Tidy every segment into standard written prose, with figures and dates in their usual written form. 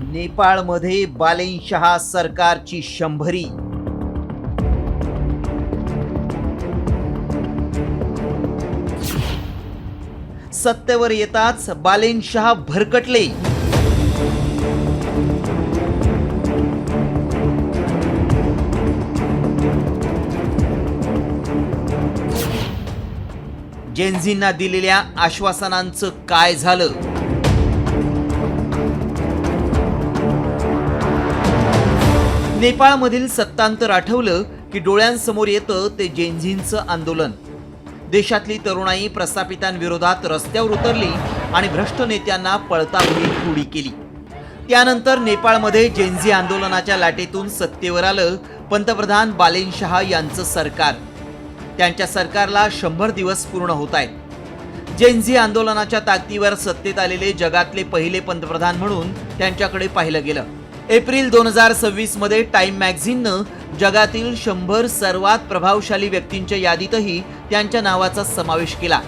नेपाळमध्ये बालेनशहा सरकारची शंभरी. सत्तेवर येताच बालेनशहा भरकटले. जेनझींना दिलेल्या आश्वासनांचं काय झालं? नेपाळमधील सत्तांतर आठवलं की डोळ्यांसमोर येतं ते जेनझींचं आंदोलन. देशातली तरुणाई प्रस्थापितांविरोधात रस्त्यावर उतरली आणि भ्रष्ट नेत्यांना पळता उडी केली. त्यानंतर नेपाळमध्ये जेनझी आंदोलनाच्या लाटेतून सत्तेवर आलं पंतप्रधान बालेनशहा यांचं सरकार. त्यांच्या सरकारला 100 दिवस पूर्ण होत आहेत. जेनझी आंदोलनाच्या ताकदीवर सत्तेत आलेले जगातले पहिले पंतप्रधान म्हणून त्यांच्याकडे पाहिलं गेलं. एप्रिल 2026 मध्ये टाइम मॅगझिननं जगातील 100 सर्वात प्रभावशाली व्यक्तींच्या यादीतही त्यांच्या नावाचा समावेश केला.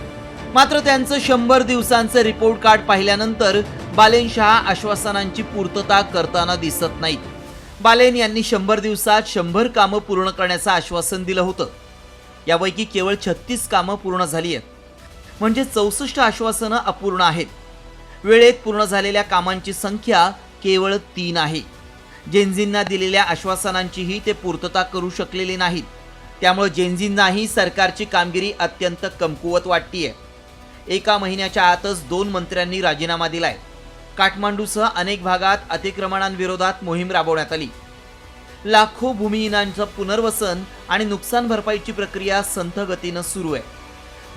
मात्र त्यांचं 100 दिवसांचं रिपोर्ट कार्ड पाहिल्यानंतर बालेनशहा आश्वासनांची पूर्तता करताना दिसत नाहीत. बालेन यांनी 100 दिवसात 100 कामं पूर्ण करण्याचं आश्वासन दिलं होतं. यापैकी केवळ 36 कामं पूर्ण झाली आहेत, म्हणजे 64 आश्वासनं अपूर्ण आहेत. वेळेत पूर्ण झालेल्या कामांची संख्या केवळ 3 आहे. जेनझींना दिलेल्या आश्वासनांचीही ते पूर्तता करू शकलेले नाहीत. त्यामुळे जेनझींनाही सरकारची कामगिरी अत्यंत कमकुवत वाटतीये. एका महिन्याच्या आतच 2 मंत्र्यांनी राजीनामा दिलाय. काठमांडूसह अनेक भागात अतिक्रमणांविरोधात मोहीम राबवण्यात आली. लाखो भूमिहीनांचं पुनर्वसन आणि नुकसान भरपाईची प्रक्रिया संथ गतीनं सुरू आहे.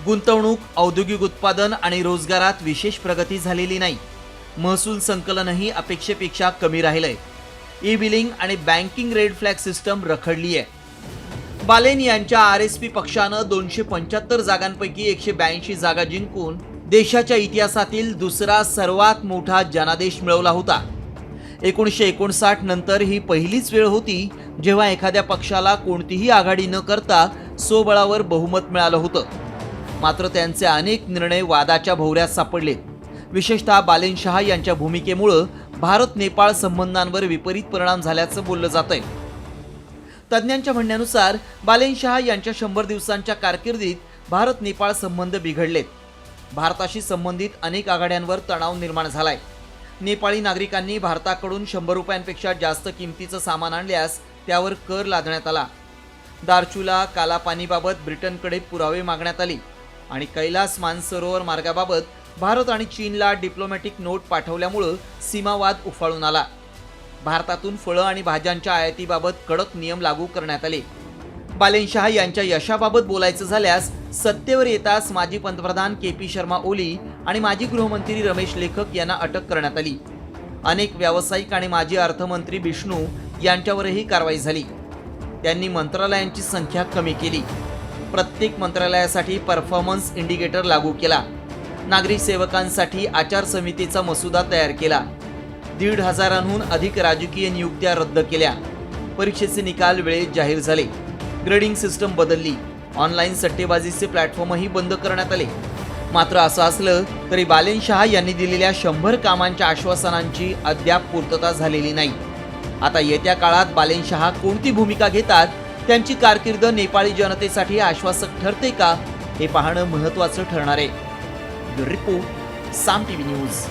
गुंतवणूक, औद्योगिक उत्पादन आणि रोजगारात विशेष प्रगती झालेली नाही. महसूल संकलनही अपेक्षेपेक्षा कमी राहिलंय. ई बिलिंग आणि बँकिंग रेड फ्लॅग सिस्टम रखडली आहे. बालेन यांच्या आरएसपी पक्षानं 275 जागांपैकी 182 जागा जिंकून देशाच्या इतिहासातील दुसरा सर्वात मोठा जनादेश मिळवला होता. 1959 नंतर ही पहिलीच वेळ होती जेव्हा एखाद्या पक्षाला कोणतीही आघाडी न करता स्वबळावर बहुमत मिळालं होतं. मात्र त्यांचे अनेक निर्णय वादाच्या भोवऱ्यात सापडले. विशेषतः बालेनशहा यांच्या भूमिकेमुळे भारत नेपाळ संबंधांवर विपरीत परिणाम झाल्याचं बोललं जातंय. तज्ज्ञांच्या म्हणण्यानुसार बालेनशहा यांच्या 100 दिवसांच्या कारकिर्दीत भारत नेपाळ संबंध बिघडलेत. भारताशी संबंधित अनेक आघाड्यांवर तणाव निर्माण झालाय. नेपाळी नागरिकांनी भारताकडून 100 रुपयांपेक्षा जास्त किमतीचं सामान आणल्यास त्यावर कर लादण्यात आला. दार्चुला कालापानीबाबत ब्रिटनकडे पुरावे मागण्यात आले आणि कैलास मानसरोवर मार्गाबाबत भारत आणि चीनला डिप्लोमॅटिक नोट पाठवल्यामुळे सीमावाद उफाळून आला. भारतातून फळं आणि भाज्यांच्या आयातीबाबत कडक नियम लागू करण्यात आले. बालेनशहा यांच्या यशाबाबत बोलायचं झाल्यास सत्तेवर येताच माजी पंतप्रधान के.पी. शर्मा ओली आणि माजी गृहमंत्री रमेश लेखक यांना अटक करण्यात आली. अनेक व्यावसायिक आणि माजी अर्थमंत्री विष्णू यांच्यावरही कारवाई झाली. त्यांनी मंत्रालयांची संख्या कमी केली. प्रत्येक मंत्रालयासाठी परफॉर्मन्स इंडिकेटर लागू केला. नागरी सेवकांसाठी आचारसंहितेचा मसुदा तयार केला. 1,500हून अधिक राजकीय नियुक्त्या रद्द केल्या. परीक्षेचे निकाल वेळेत जाहीर झाले. ग्रेडिंग सिस्टम बदलली. ऑनलाईन सट्टेबाजीचे प्लॅटफॉर्मही बंद करण्यात आले. मात्र असं असलं तरी बालेनशहा यांनी दिलेल्या 100 कामांच्या आश्वासनांची अद्याप पूर्तता झालेली नाही. आता येत्या काळात बालेनशहा कोणती भूमिका घेतात, त्यांची कारकीर्द नेपाळी जनतेसाठी आश्वासक ठरते का, हे पाहणं महत्त्वाचं ठरणार आहे. रिपोर्ट साम टीव्ही न्यूज.